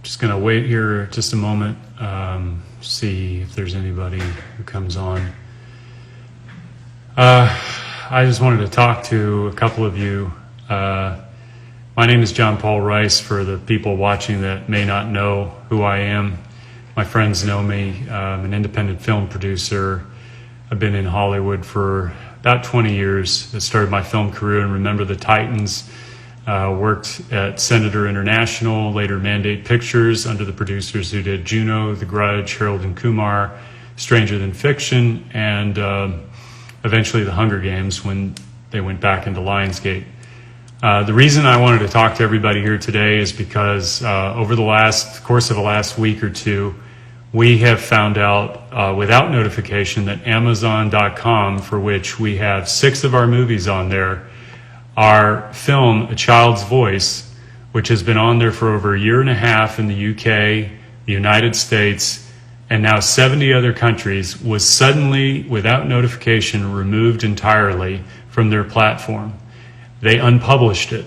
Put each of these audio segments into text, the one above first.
Just going to wait here just a moment, see if there's anybody who comes on. I just wanted to talk to a couple of you. My name is John Paul Rייס, for the people watching that may not know who I am. My friends know me. I'm an independent film producer. I've been in Hollywood for about 20 years. I started my film career in Remember the Titans. Worked at Senator International, later Mandate Pictures, under the producers who did J'ono, The Grudge, Harold and Kumar, Stranger Than Fiction, and eventually The Hunger Games when they went back into Lionsgate. The reason I wanted to talk to everybody here today is because over the course of the last week or two, we have found out without notification that Amazon.com, for which we have 6 of our movies on there, our film, A Child's Voice, which has been on there for over a year and a half in the UK, the United States, and now 70 other countries, was suddenly, without notification, removed entirely from their platform. They unpublished it,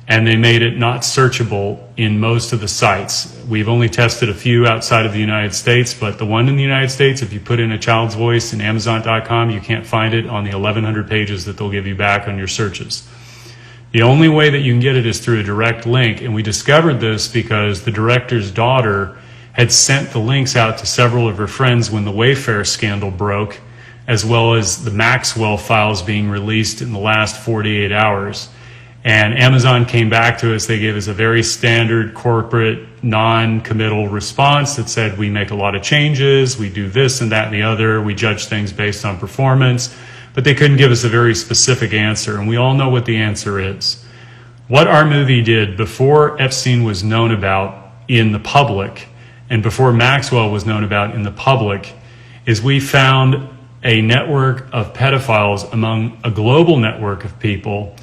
and they made it not searchable in most of the sites. We've only tested a few outside of the United States, but the one in the United States, if you put in A Child's Voice in Amazon.com, you can't find it on the 1,100 pages that they'll give you back on your searches. The only way that you can get it is through a direct link, and we discovered this because the director's daughter had sent the links out to several of her friends when the Wayfair scandal broke, as well as the Maxwell files being released in the last 48 hours. And Amazon came back to us. They gave us a very standard corporate non-committal response that said, we make a lot of changes, we do this and that and the other, we judge things based on performance. But they couldn't give us a very specific answer, and we all know what the answer is. What our movie did before Epstein was known about in the public, and before Maxwell was known about in the public, is we found a network of pedophiles among a global network of people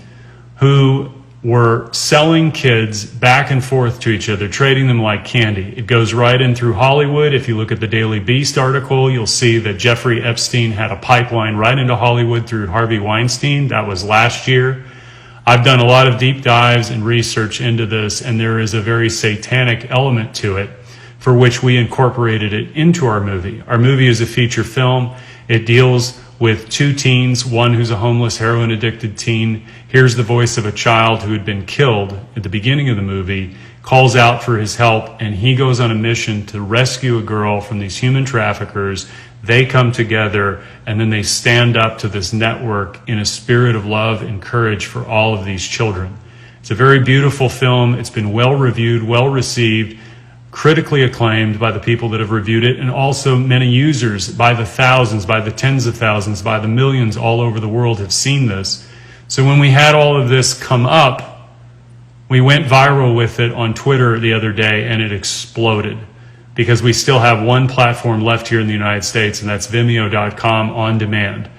who were selling kids back and forth to each other, trading them like candy. It goes right in through Hollywood. If you look at the Daily Beast article, you'll see that Jeffrey Epstein had a pipeline right into Hollywood through Harvey Weinstein. That was last year. I've done a lot of deep dives and research into this, and there is a very satanic element to it, for which we incorporated it into our movie. Our movie is a feature film. It deals with 2 teens, one who's a homeless, heroin-addicted teen, hears the voice of a child who had been killed at the beginning of the movie, calls out for his help, and he goes on a mission to rescue a girl from these human traffickers. They come together, and then they stand up to this network in a spirit of love and courage for all of these children. It's a very beautiful film. It's been well-reviewed, well-received, critically acclaimed by the people that have reviewed it, and also many users, by the thousands, by the tens of thousands, by the millions all over the world have seen this. So when we had all of this come up, we went viral with it on Twitter the other day, and it exploded, because we still have one platform left here in the United States, and that's Vimeo.com on demand.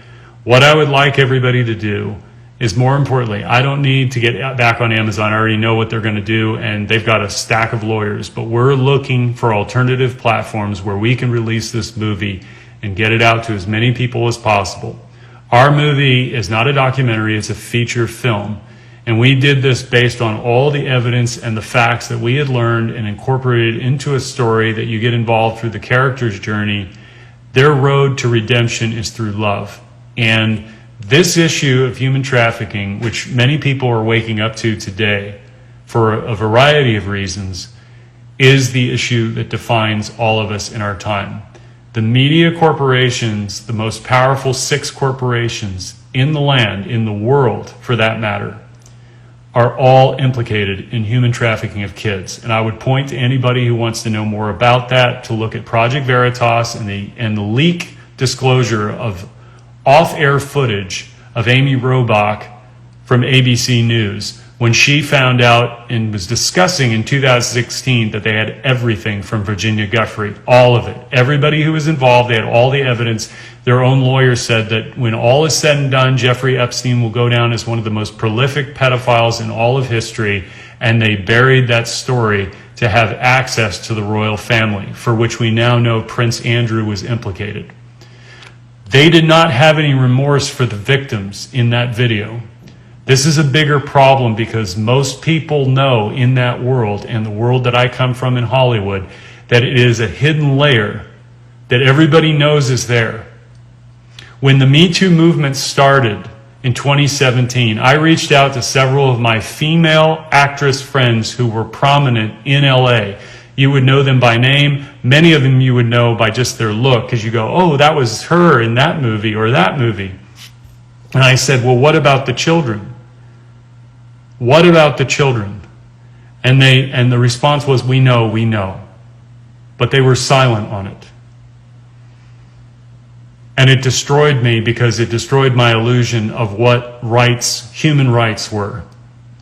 What I would like everybody to do is, more importantly, I don't need to get back on Amazon. I already know what they're going to do, and they've got a stack of lawyers. But we're looking for alternative platforms where we can release this movie and get it out to as many people as possible. Our movie is not a documentary, it's a feature film. And we did this based on all the evidence and the facts that we had learned and incorporated into a story that you get involved through the character's journey. Their road to redemption is through love. And this issue of human trafficking, which many people are waking up to today for a variety of reasons, is the issue that defines all of us in our time. The media corporations, the most powerful 6 corporations in the land, in the world for that matter, are all implicated in human trafficking of kids. And I would point to anybody who wants to know more about that to look at Project Veritas and the leak disclosure of off-air footage of Amy Robach from ABC News when she found out and was discussing in 2016 that they had everything from Virginia Giuffre, all of it. Everybody who was involved, they had all the evidence. Their own lawyer said that when all is said and done, Jeffrey Epstein will go down as one of the most prolific pedophiles in all of history, and they buried that story to have access to the royal family, for which we now know Prince Andrew was implicated. They did not have any remorse for the victims in that video. This is a bigger problem because most people know in that world, and the world that I come from in Hollywood, that it is a hidden layer that everybody knows is there. When the Me Too movement started in 2017, I reached out to several of my female actress friends who were prominent in LA. You would know them by name. Many of them you would know by just their look, because you go, oh, that was her in that movie or that movie. And I said, well, what about the children? What about the children? And the response was, we know. But they were silent on it. And it destroyed me because it destroyed my illusion of what rights, human rights were,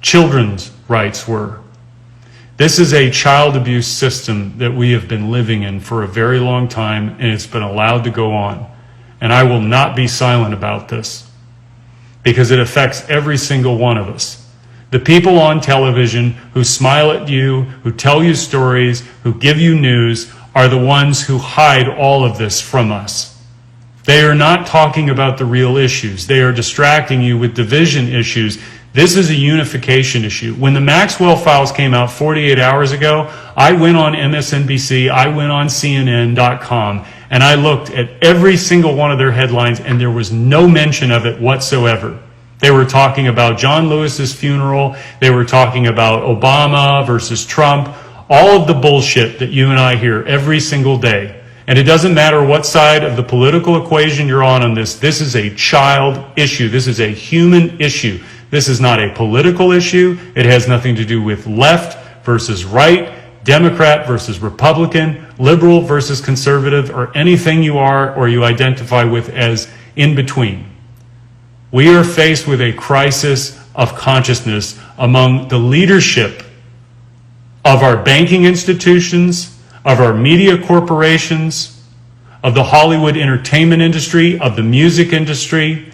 children's rights were. This is a child abuse system that we have been living in for a very long time, and it's been allowed to go on. And I will not be silent about this because it affects every single one of us. The people on television who smile at you, who tell you stories, who give you news, are the ones who hide all of this from us. They are not talking about the real issues. They are distracting you with division issues. This is a unification issue. When the Maxwell files came out 48 hours ago, I went on MSNBC, I went on CNN.com, and I looked at every single one of their headlines, and there was no mention of it whatsoever. They were talking about John Lewis's funeral. They were talking about Obama versus Trump, all of the bullshit that you and I hear every single day. And it doesn't matter what side of the political equation you're on this. This is a child issue. This is a human issue. This is not a political issue. It has nothing to do with left versus right, Democrat versus Republican, liberal versus conservative, or anything you are or you identify with as in between. We are faced with a crisis of consciousness among the leadership of our banking institutions, of our media corporations, of the Hollywood entertainment industry, of the music industry.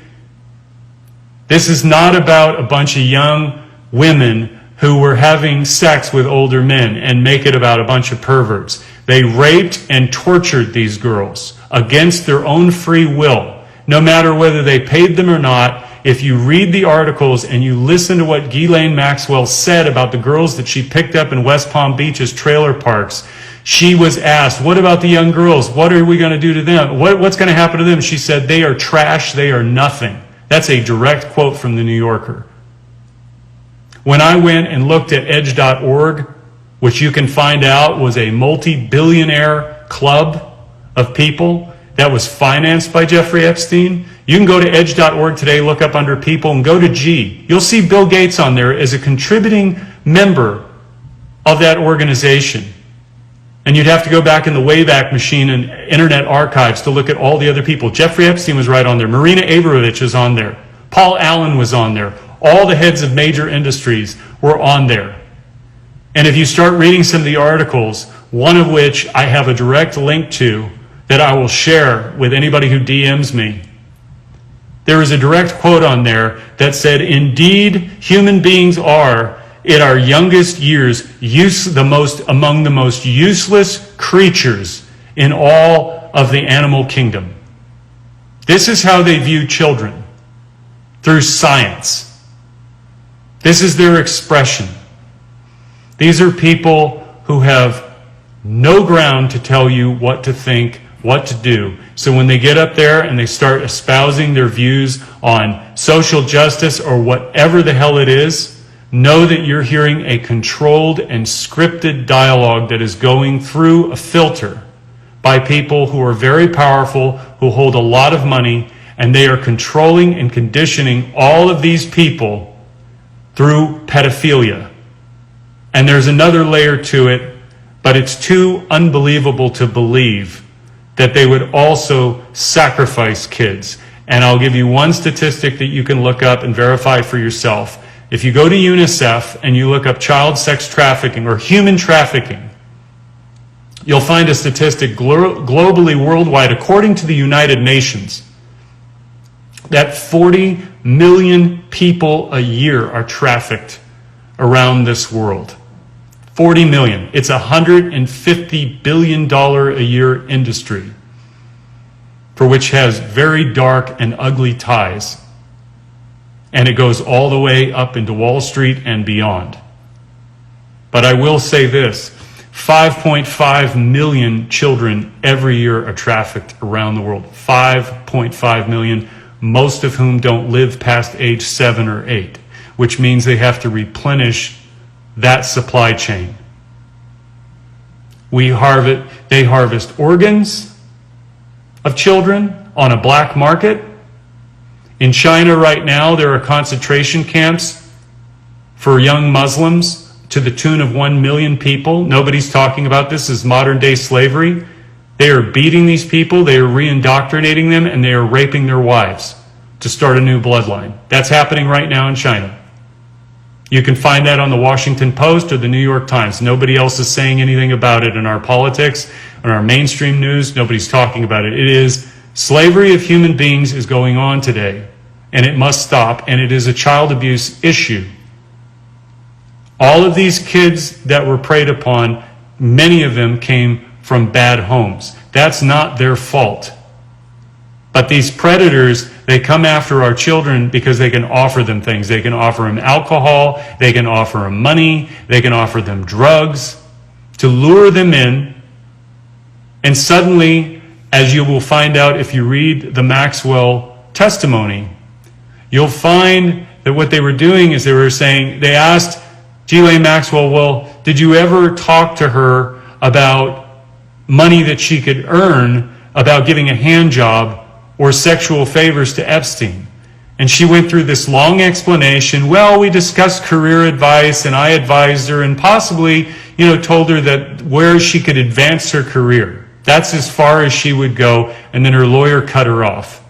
This is not about a bunch of young women who were having sex with older men and make it about a bunch of perverts. They raped and tortured these girls against their own free will. No matter whether they paid them or not, if you read the articles and you listen to what Ghislaine Maxwell said about the girls that she picked up in West Palm Beach's trailer parks, she was asked, what about the young girls? What are we going to do to them? What's going to happen to them? She said, they are trash, they are nothing. That's a direct quote from the New Yorker. When I went and looked at edge.org, which you can find out was a multi-billionaire club of people that was financed by Jeffrey Epstein. You can go to edge.org today, look up under people, and go to G. You'll see Bill Gates on there as a contributing member of that organization. And you'd have to go back in the Wayback Machine and Internet Archives to look at all the other people. Jeffrey Epstein was right on there. Marina Abramovich is on there. Paul Allen was on there. All the heads of major industries were on there. And if you start reading some of the articles, one of which I have a direct link to that I will share with anybody who DMs me, there is a direct quote on there that said, indeed, human beings are, in our youngest years, among the most useless creatures in all of the animal kingdom. This is how they view children, through science. This is their expression. These are people who have no ground to tell you what to think, what to do. So when they get up there and they start espousing their views on social justice or whatever the hell it is, know that you're hearing a controlled and scripted dialogue that is going through a filter by people who are very powerful, who hold a lot of money, and they are controlling and conditioning all of these people through pedophilia. And there's another layer to it, but it's too unbelievable to believe that they would also sacrifice kids. And I'll give you one statistic that you can look up and verify for yourself. If you go to UNICEF and you look up child sex trafficking or human trafficking, you'll find a statistic globally, worldwide, according to the United Nations, that 40 million people a year are trafficked around this world. 40 million. It's a $150 billion a year industry for which has very dark and ugly ties. And it goes all the way up into Wall Street and beyond. But I will say this, 5.5 million children every year are trafficked around the world. 5.5 million, most of whom don't live past age 7 or 8, which means they have to replenish that supply chain. They harvest organs of children on a black market. In China right now, there are concentration camps for young Muslims to the tune of 1 million people. Nobody's talking about this as modern day slavery. They are beating these people, they are re-indoctrinating them, and they are raping their wives to start a new bloodline. That's happening right now in China. You can find that on the Washington Post or the New York Times. Nobody else is saying anything about it in our politics, in our mainstream news. Nobody's talking about it. It is slavery of human beings is going on today, and it must stop, and it is a child abuse issue. All of these kids that were preyed upon, many of them came from bad homes. That's not their fault. But these predators, they come after our children because they can offer them things. They can offer them alcohol, they can offer them money, they can offer them drugs to lure them in. And suddenly, as you will find out if you read the Maxwell testimony, you'll find that what they were doing is they were saying, they asked Ghislaine Maxwell, well, did you ever talk to her about money that she could earn, about giving a hand job or sexual favors to Epstein? And she went through this long explanation. Well, we discussed career advice, and I advised her and possibly, told her that where she could advance her career. That's as far as she would go, and then her lawyer cut her off.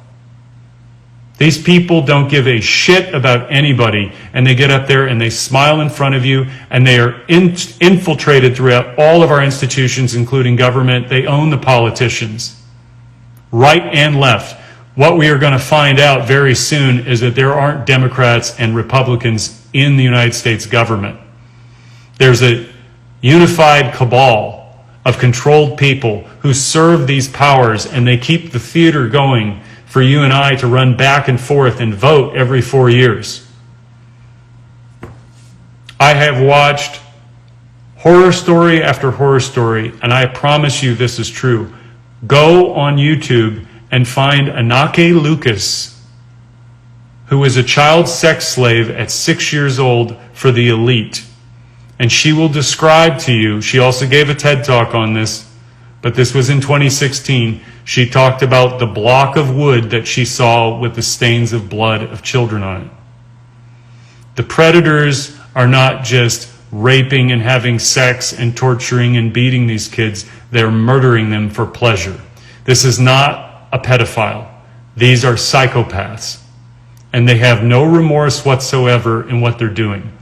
These people don't give a shit about anybody, and they get up there and they smile in front of you, and they are infiltrated throughout all of our institutions, including government. They own the politicians, right and left. What we are going to find out very soon is that there aren't Democrats and Republicans in the United States government. There's a unified cabal of controlled people who serve these powers, and they keep the theater going for you and I to run back and forth and vote every 4 years. I have watched horror story after horror story, and I promise you this is true. Go on YouTube and find Anake Lucas, who was a child sex slave at 6 years old for the elite. And she will describe to you, she also gave a TED Talk on this, but this was in 2016. She talked about the block of wood that she saw with the stains of blood of children on it. The predators are not just raping and having sex and torturing and beating these kids. They're murdering them for pleasure. This is not a pedophile. These are psychopaths. And they have no remorse whatsoever in what they're doing.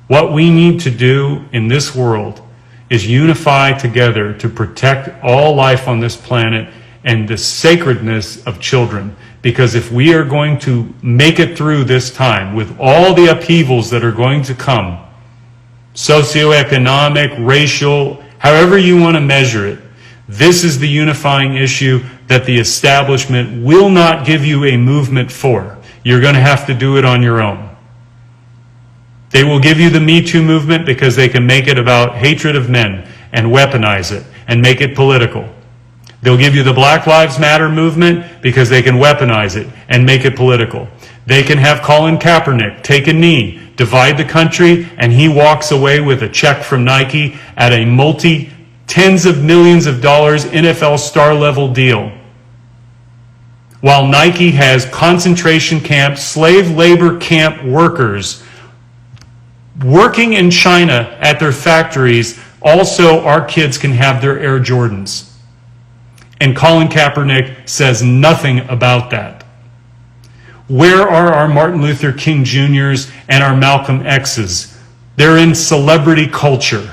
What we need to do in this world is unify together to protect all life on this planet and the sacredness of children. Because if we are going to make it through this time with all the upheavals that are going to come, socioeconomic, racial, however you want to measure it, this is the unifying issue that the establishment will not give you a movement for. You're going to have to do it on your own. They will give you the Me Too movement because they can make it about hatred of men and weaponize it and make it political. They'll give you the Black Lives Matter movement because they can weaponize it and make it political. They can have Colin Kaepernick take a knee, divide the country, and he walks away with a check from Nike at a tens of millions of dollars NFL star level deal. While Nike has concentration camp, slave labor camp workers working in China at their factories, also our kids can have their Air Jordans. And Colin Kaepernick says nothing about that. Where are our Martin Luther King Jr.'s and our Malcolm X's? They're in celebrity culture.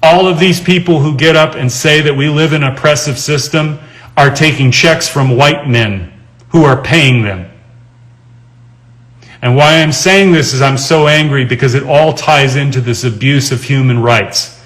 All of these people who get up and say that we live in an oppressive system are taking checks from white men who are paying them. And why I'm saying this is I'm so angry because it all ties into this abuse of human rights.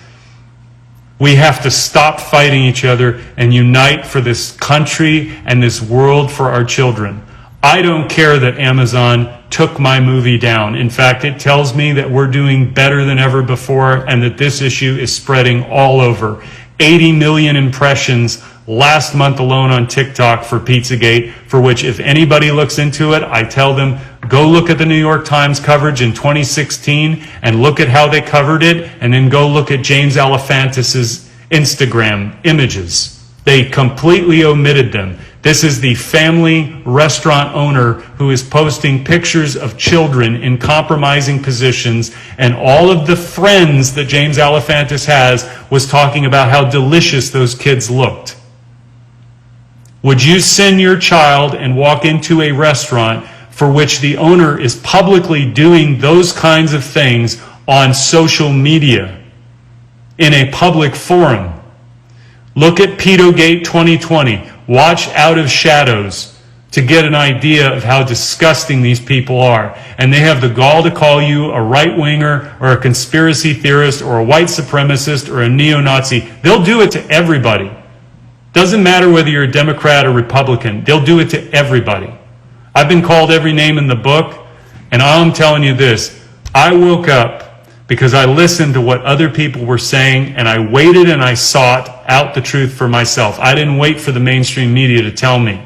We have to stop fighting each other and unite for this country and this world for our children. I don't care that Amazon took my movie down. In fact, it tells me that we're doing better than ever before and that this issue is spreading all over. 80 million impressions last month alone on TikTok for Pizzagate, for which if anybody looks into it, I tell them, go look at the New York Times coverage in 2016 and look at how they covered it, and then go look at James Alefantis' Instagram images. They completely omitted them. This is the family restaurant owner who is posting pictures of children in compromising positions, and all of the friends that James Alefantis has was talking about how delicious those kids looked. Would you send your child and walk into a restaurant for which the owner is publicly doing those kinds of things on social media in a public forum? Look at Pedogate 2020. Watch Out of Shadows to get an idea of how disgusting these people are. And they have the gall to call you a right-winger or a conspiracy theorist or a white supremacist or a neo-Nazi. They'll do it to everybody. Doesn't matter whether you're a Democrat or Republican. They'll do it to everybody. I've been called every name in the book, and I'm telling you this. I woke up because I listened to what other people were saying, and I waited and I sought out the truth for myself. I didn't wait for the mainstream media to tell me.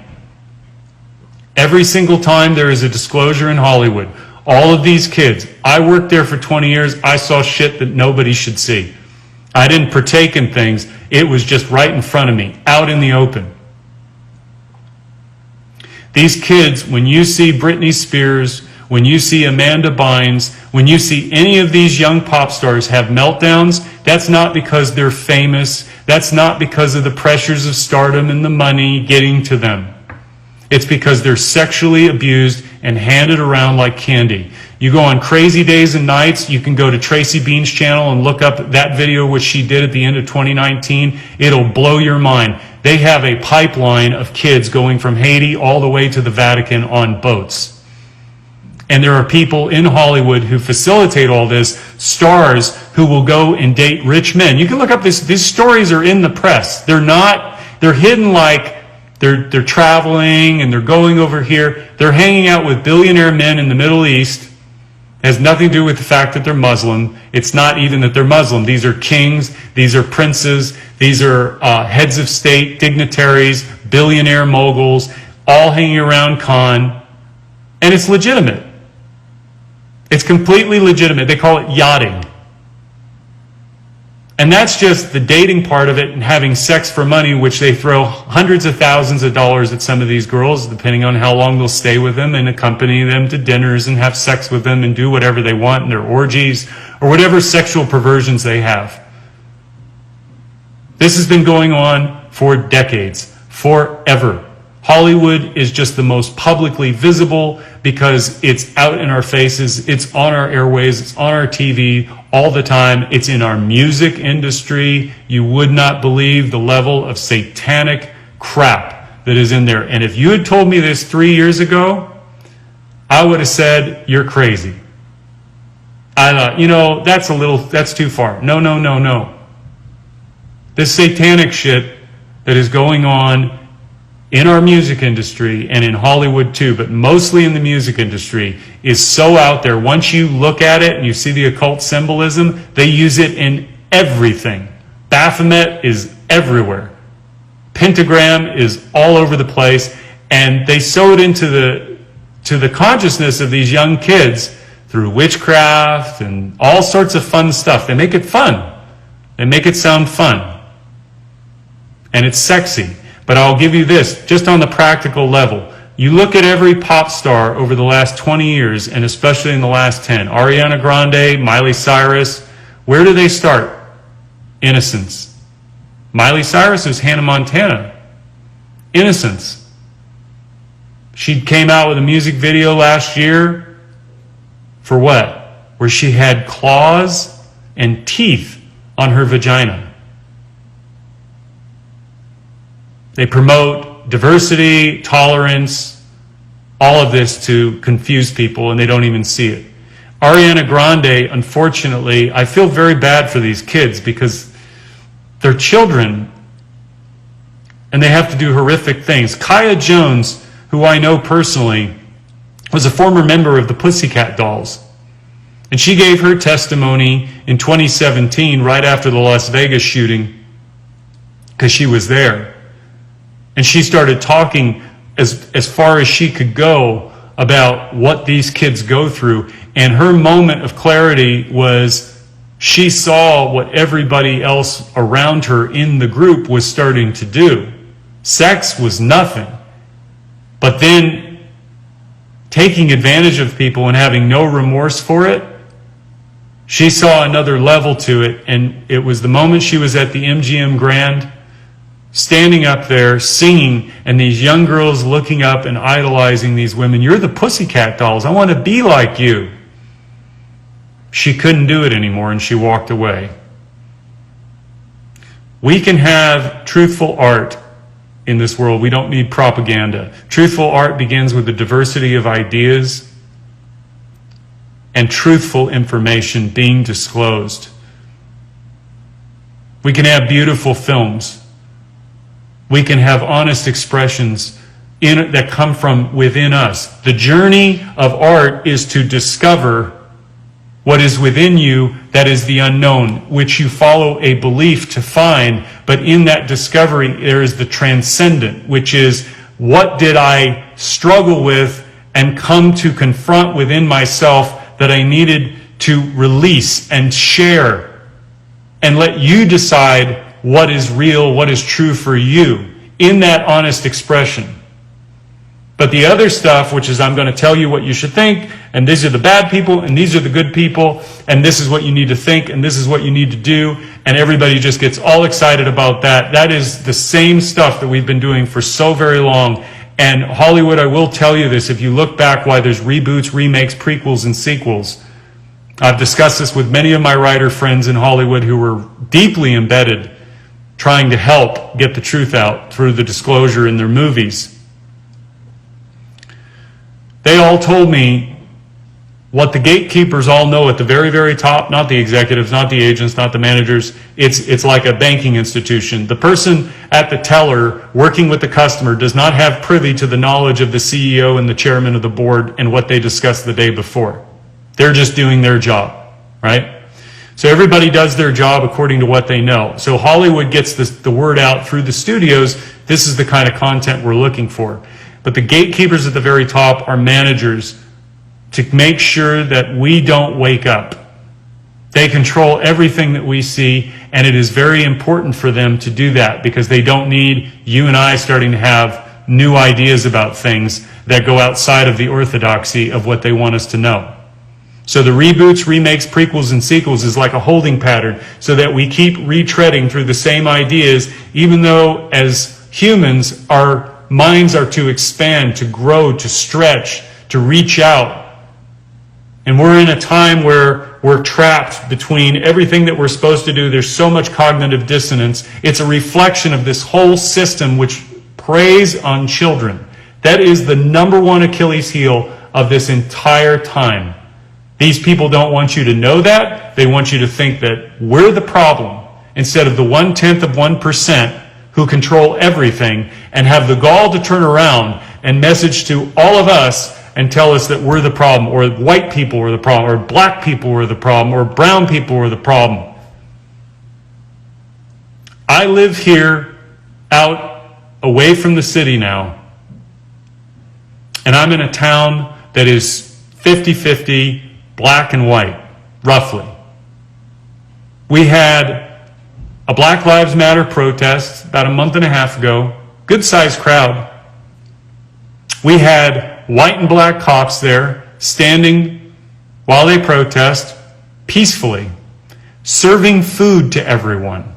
Every single time there is a disclosure in Hollywood, all of these kids, I worked there for 20 years, I saw shit that nobody should see. I didn't partake in things, it was just right in front of me, out in the open. These kids, when you see Britney Spears, when you see Amanda Bynes, when you see any of these young pop stars have meltdowns, that's not because they're famous. That's not because of the pressures of stardom and the money getting to them. It's because they're sexually abused and handed around like candy. You go on Crazy Days and Nights, you can go to Tracy Bean's channel and look up that video which she did at the end of 2019. It'll blow your mind. They have a pipeline of kids going from Haiti all the way to the Vatican on boats. And there are people in Hollywood who facilitate all this, stars who will go and date rich men. You can look up these stories are in the press. They're hidden like they're traveling and they're going over here. They're hanging out with billionaire men in the Middle East. It has nothing to do with the fact that they're Muslim. It's not even that they're Muslim. These are kings, these are princes, these are heads of state, dignitaries, billionaire moguls, all hanging around Cannes. And it's legitimate. It's completely legitimate. They call it yachting. And that's just the dating part of it and having sex for money, which they throw hundreds of thousands of dollars at some of these girls, depending on how long they'll stay with them, and accompany them to dinners and have sex with them and do whatever they want in their orgies or whatever sexual perversions they have. This has been going on for decades, forever. Hollywood is just the most publicly visible because it's out in our faces, it's on our airways, it's on our TV all the time, it's in our music industry. You would not believe the level of satanic crap that is in there. And if you had told me this 3 years ago, I would have said, you're crazy. I thought, that's too far. No. This satanic shit that is going on in our music industry and in Hollywood too, but mostly in the music industry, is so out there. Once you look at it and you see the occult symbolism, they use it in everything. Baphomet is everywhere. Pentagram is all over the place, and they sew it into the consciousness of these young kids through witchcraft and all sorts of fun stuff. They make it fun. They make it sound fun. And it's sexy. But I'll give you this, just on the practical level. You look at every pop star over the last 20 years, and especially in the last 10. Ariana Grande, Miley Cyrus, where do they start? Innocence. Miley Cyrus is Hannah Montana. Innocence. She came out with a music video last year for what? Where she had claws and teeth on her vagina. They promote diversity, tolerance, all of this to confuse people, and they don't even see it. Ariana Grande, unfortunately, I feel very bad for these kids because they're children and they have to do horrific things. Kaya Jones, who I know personally, was a former member of the Pussycat Dolls. And she gave her testimony in 2017, right after the Las Vegas shooting, because she was there. And she started talking as far as she could go about what these kids go through. And her moment of clarity was she saw what everybody else around her in the group was starting to do. Sex was nothing. But then taking advantage of people and having no remorse for it, she saw another level to it. And it was the moment she was at the MGM Grand, standing up there singing, and these young girls looking up and idolizing these women. You're the Pussycat Dolls. I want to be like you. She couldn't do it anymore, and she walked away. We can have truthful art in this world. We don't need propaganda. Truthful art begins with the diversity of ideas and truthful information being disclosed. We can have beautiful films. We can have honest expressions that come from within us. The journey of art is to discover what is within you that is the unknown, which you follow a belief to find. But in that discovery, there is the transcendent, which is, what did I struggle with and come to confront within myself that I needed to release and share, and let you decide what is real, what is true for you in that honest expression. But the other stuff, which is, I'm going to tell you what you should think, and these are the bad people, and these are the good people, and this is what you need to think, and this is what you need to do, and everybody just gets all excited about that. That is the same stuff that we've been doing for so very long. And Hollywood, I will tell you this, if you look back why there's reboots, remakes, prequels, and sequels, I've discussed this with many of my writer friends in Hollywood who were deeply embedded trying to help get the truth out through the disclosure in their movies. They all told me what the gatekeepers all know at the very, very top, not the executives, not the agents, not the managers. It's like a banking institution. The person at the teller working with the customer does not have privy to the knowledge of the CEO and the chairman of the board and what they discussed the day before. They're just doing their job, right? So everybody does their job according to what they know. So Hollywood gets the word out through the studios. This is the kind of content we're looking for. But the gatekeepers at the very top are managers to make sure that we don't wake up. They control everything that we see, and it is very important for them to do that because they don't need you and I starting to have new ideas about things that go outside of the orthodoxy of what they want us to know. So the reboots, remakes, prequels, and sequels is like a holding pattern so that we keep retreading through the same ideas, even though as humans, our minds are to expand, to grow, to stretch, to reach out. And we're in a time where we're trapped between everything that we're supposed to do. There's so much cognitive dissonance. It's a reflection of this whole system which preys on children. That is the number one Achilles heel of this entire time. These people don't want you to know that. They want you to think that we're the problem instead of the 0.1% who control everything and have the gall to turn around and message to all of us and tell us that we're the problem, or white people are the problem, or black people are the problem, or brown people are the problem. I live here out away from the city now, and I'm in a town that is 50-50 black and white, roughly. We had a Black Lives Matter protest about a month and a half ago, good-sized crowd. We had white and black cops there standing while they protest peacefully, serving food to everyone,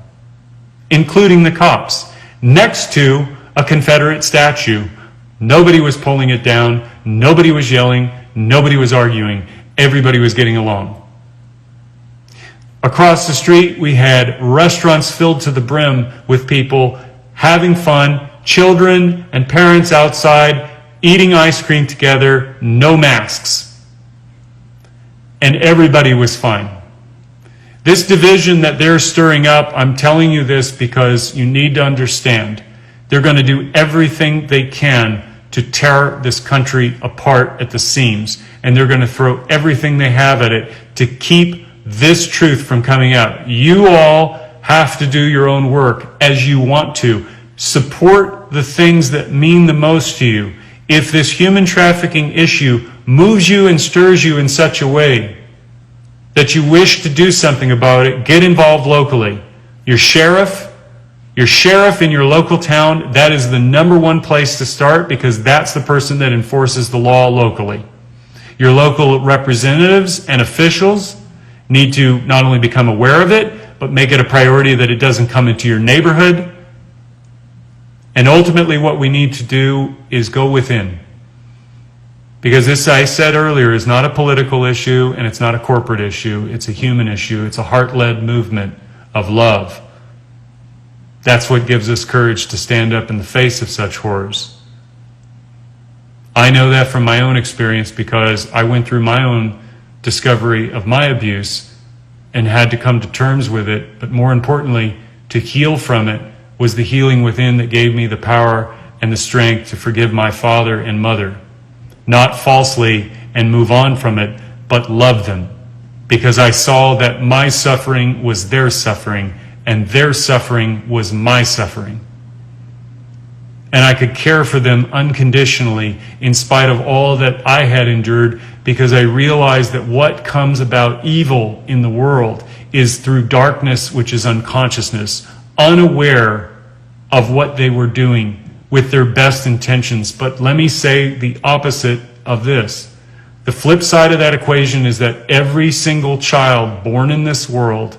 including the cops, next to a Confederate statue. Nobody was pulling it down. Nobody was yelling. Nobody was arguing. Everybody was getting along. Across the street, we had restaurants filled to the brim with people having fun, children and parents outside eating ice cream together, no masks. And everybody was fine. This division that they're stirring up, I'm telling you this because you need to understand, they're going to do everything they can to tear this country apart at the seams. And they're going to throw everything they have at it to keep this truth from coming out. You all have to do your own work as you want to. Support the things that mean the most to you. If this human trafficking issue moves you and stirs you in such a way that you wish to do something about it, get involved locally. Your sheriff in your local town, that is the number one place to start, because that's the person that enforces the law locally. Your local representatives and officials need to not only become aware of it, but make it a priority that it doesn't come into your neighborhood. And ultimately what we need to do is go within. Because this, I said earlier, is not a political issue and it's not a corporate issue. It's a human issue. It's a heart-led movement of love. That's what gives us courage to stand up in the face of such horrors. I know that from my own experience because I went through my own discovery of my abuse and had to come to terms with it. But more importantly, to heal from it was the healing within that gave me the power and the strength to forgive my father and mother. Not falsely and move on from it, but love them. Because I saw that my suffering was their suffering, and their suffering was my suffering. And I could care for them unconditionally in spite of all that I had endured, because I realized that what comes about evil in the world is through darkness, which is unconsciousness, unaware of what they were doing with their best intentions. But let me say the opposite of this. The flip side of that equation is that every single child born in this world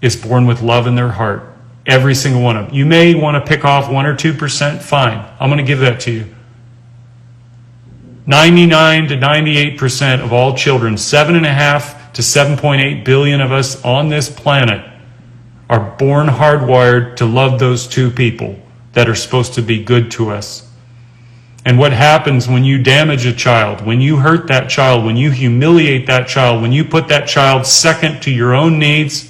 is born with love in their heart. Every single one of them. You may want to pick off 1 or 2%, fine. I'm going to give that to you. 99 to 98% of all children, 7.5 to 7.8 billion of us on this planet, are born hardwired to love those two people that are supposed to be good to us. And what happens when you damage a child, when you hurt that child, when you humiliate that child, when you put that child second to your own needs,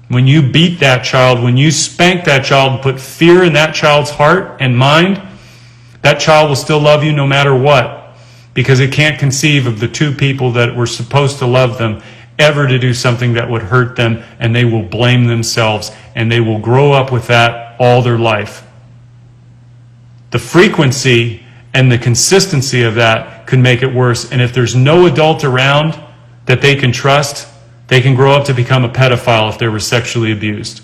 when you beat that child, when you spank that child and put fear in that child's heart and mind, that child will still love you no matter what, because it can't conceive of the two people that were supposed to love them ever to do something that would hurt them, and they will blame themselves, and they will grow up with that all their life. The frequency and the consistency of that could make it worse, and if there's no adult around that they can trust, they can grow up to become a pedophile if they were sexually abused.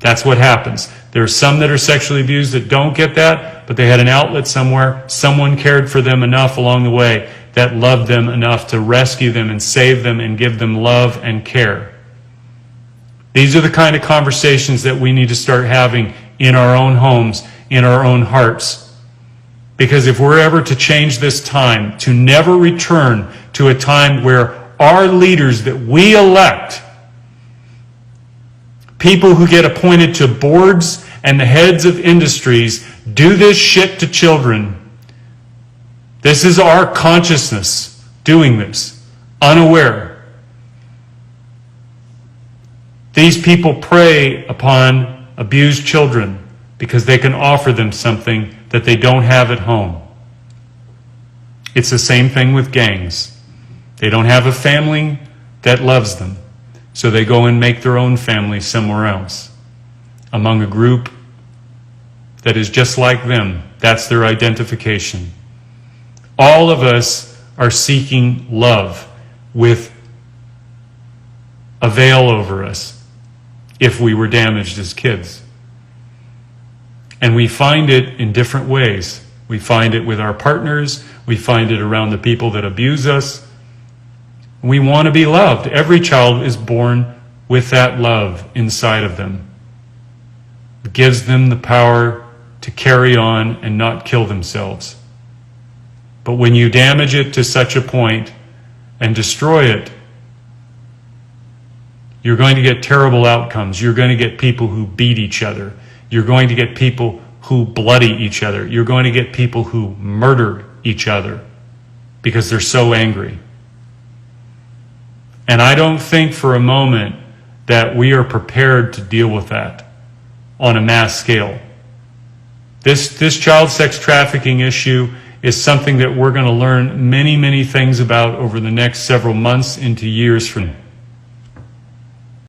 That's what happens. There are some that are sexually abused that don't get that, but they had an outlet somewhere. Someone cared for them enough along the way that loved them enough to rescue them and save them and give them love and care. These are the kind of conversations that we need to start having in our own homes, in our own hearts. Because if we're ever to change this time, to never return to a time where our leaders that we elect, people who get appointed to boards and the heads of industries, do this shit to children. This is our consciousness doing this, unaware. These people prey upon abused children because they can offer them something that they don't have at home. It's the same thing with gangs. They don't have a family that loves them, so they go and make their own family somewhere else, among a group that is just like them. That's their identification. All of us are seeking love with a veil over us if we were damaged as kids. And we find it in different ways. We find it with our partners. We find it around the people that abuse us. We want to be loved. Every child is born with that love inside of them. It gives them the power to carry on and not kill themselves. But when you damage it to such a point and destroy it, you're going to get terrible outcomes. You're going to get people who beat each other. You're going to get people who bloody each other. You're going to get people who murder each other because they're so angry. And I don't think for a moment that we are prepared to deal with that on a mass scale. This child sex trafficking issue is something that we're going to learn many, many things about over the next several months into years from now.